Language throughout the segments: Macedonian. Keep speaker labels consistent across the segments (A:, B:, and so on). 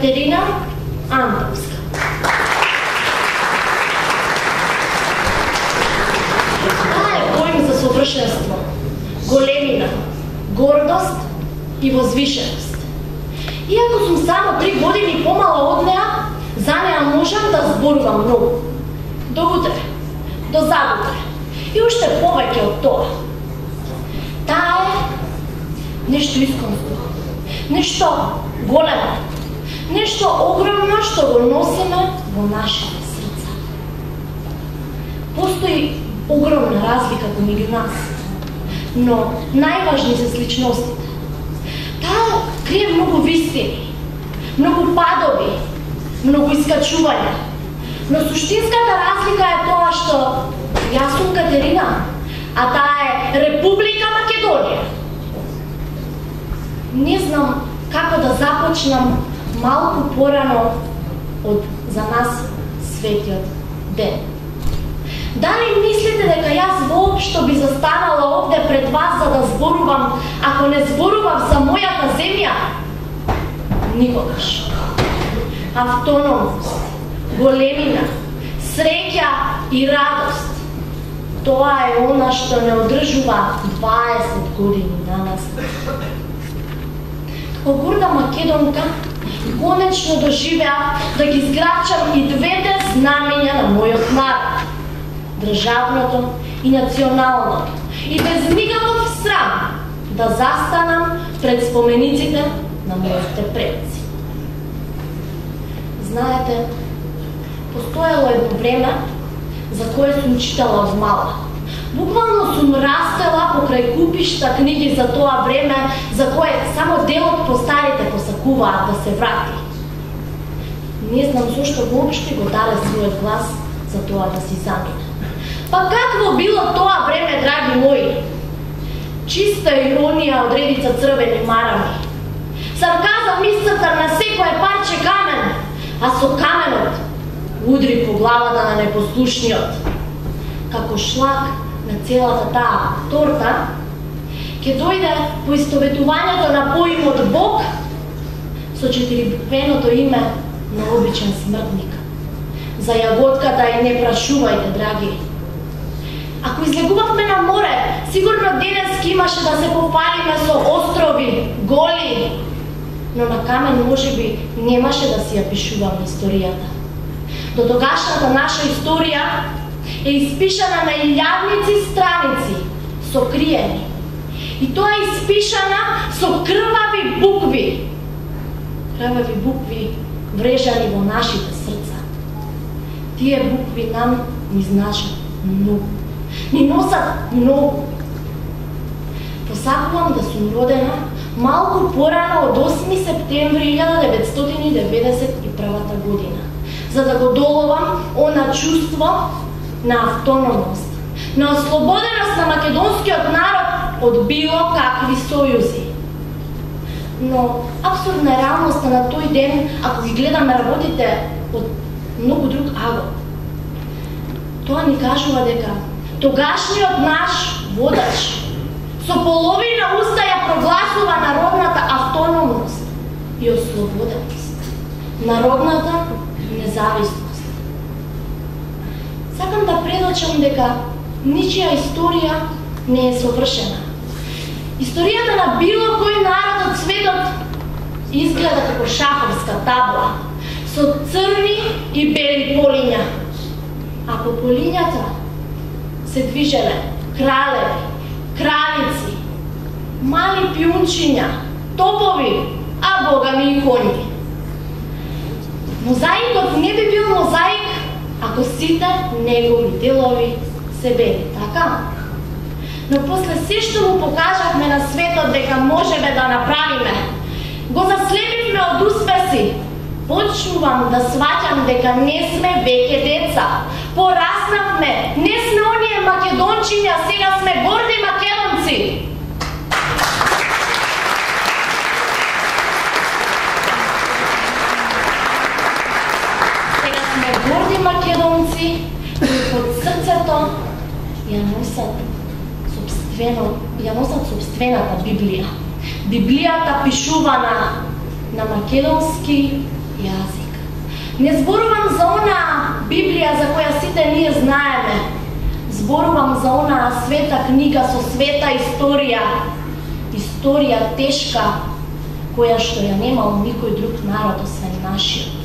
A: Катерина Антовска. Таа е поим за совршенство, големина, гордост и возвишеност. Иако сум само 3 години помала од неа, за неа можам да зборувам многу. До утре, до завутре и уште повеќе од тоа. Таа е нешто исконско, нешто големо, нешто огромно што го носиме во нашите срца. Постои огромна разлика помеѓу нас, но најважни се сличностите. Таа крие многу вистини, многу падови, многу искачувања, но суштинската разлика е тоа што јас сум Катерина, а таа е Република Македонија. Не знам како да започнам малку порано од за нас светиот ден. Дали мислите дека јас воопшто би застанала овде пред вас за да зборувам, ако не зборував за мојата земја? Никогаш. Автономност, големина, среќа и радост. Тоа е она што не одржува 20 години данас. Како горда македонка, конечно доживеав да ги зграчам и двете знамења на мојот народ. Државното и националното. И без никаков срам да застанам пред спомениците на моите предци. Знаете, постоело едно време за кое сум читала од мала. Буквално сум растела покрај купишта книги за тоа време за кое само дел од постарите посакуваат да се врати. Не знам зошто воопште го даде својот глас за тоа да си замине. Па какво било тоа време, драги мои? Чиста иронија од редица црвени марами. Сарказам исцртан на секое парче камен, а со каменот удри по главата на непослушниот. Како шлак на целата таа торта, ќе дојде поистоветувањето на поимот Бог со четирибуквеното име на обичен смртник. За јаготката и не прашувајте, драги. Ако излегувавме на море, сигурно денески имаше да се пофалиме со острови, голи, но на камен можеби немаше да си ја пишуваме историјата. До тогашната наша историја е испишана на илјадници страници, сокриени. И тоа е испишана со крвави букви. Крвави букви врежани во нашите срца. Тие букви нам ни значат многу. Ни носат многу. Посакувам да сум родена малку порано од 8 септември 1991 година, за да го доловам она чувство на автономност, на ослободеност на македонскиот народ од било какви сојузи. Но апсурдна е реалноста на тој ден, ако ги гледаме работите од многу друг ъгол. Тоа ни кажува дека тогашниот наш водач со половина уста ја прогласува народната автономност и ослободеност, народната независност. Сакам да предочам дека ничија историја не е совршена. Историјата на било кој народ од светот изгледа како шаховска табла, со црни и бели полиња. А по полињата се движеле кралеви, кралици, мали пиунчиња, топови, а богами и коњи. Мозаикот не би бил мозаик ако сите негови делови се бели, така? Но после се што му покажавме на светот дека можеме да направиме, го заслепивме од успеси, почнувам да сваќам дека не сме веќе деца. Пораснавме, не сме оние македончиња, сега сме горди македонци. Сега сме горди македонци кои под срцето ја носат собствената Библија. Библијата пишувана на македонски јазик. Не зборувам за она Библија за која сите ние знаеме. Зборувам за она света книга со света историја. Историја тешка, која што ја немал никој друг народ освен нашиот.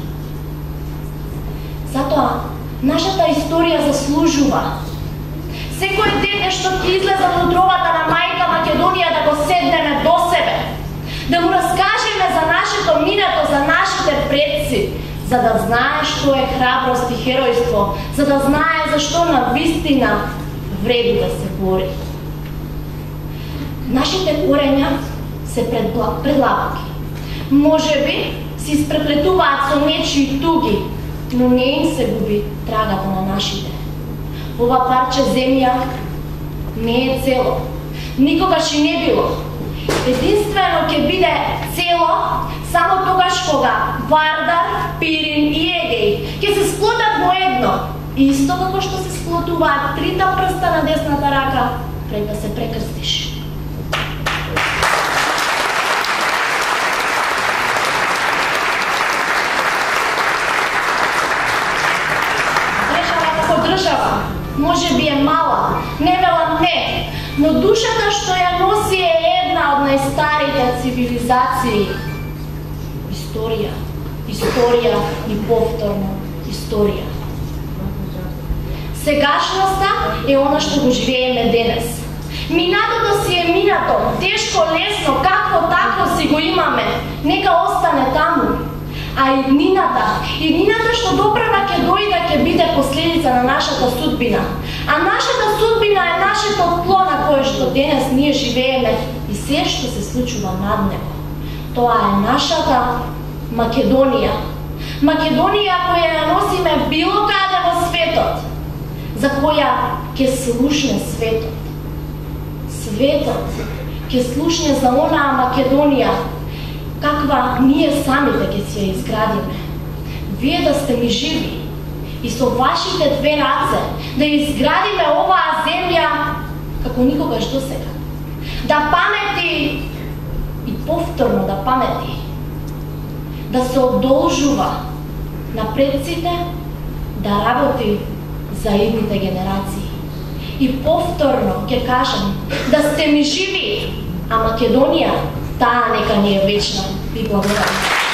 A: Затоа, нашата историја заслужува секој дете што ќе излезе од утробата на мајка Македонија да го седнеме до себе, да му раскажеме за нашето минато, за нашите предци, за да знае што е храброст и херојство, за да знае зашто на вистина вреди да се бори. Нашите корења се предлабоки. Можеби се испреплетуваат со нечии туги, но не им се губи трагата на нашите. Ова парче земја не е цело. Никогаш и не било. Единствено ќе биде цело само тогаш кога Вардар, Пирин и Егеј ќе се сплотат во едно. Исто како што се сплотуваат трите прста на десната рака пред да се прекрстиш. Држава може би е мала, не велам не, но душата што ја носи е една од најстарите цивилизации. Историја, историја и повторно историја. Сегашноста е она што го живееме денес. Минатото си е минато, тешко, лесно, какво такво си го имаме, нека остане таму. А иднината што допрева ќе дојде, ќе биде последица на нашата судбина. А нашата судбина е нашето тло на кое што денес ние живееме и се што се случува над него. Тоа е нашата Македонија. Македонија која ја носиме било каде во светот, за која ќе слушне светот. Светот ќе слушне за онаа Македонија каква ние самите ќе си ја изградиме. Вие да сте ми живи и со вашите две раце да изградиме оваа земја како никогаш досега. Да памети и повторно да памети. Да се одолжува на предците да работи за идните генерации. И повторно ќе кажам да сте ми живи, а Македонија таа нека ни е вечна. Ви благодарам.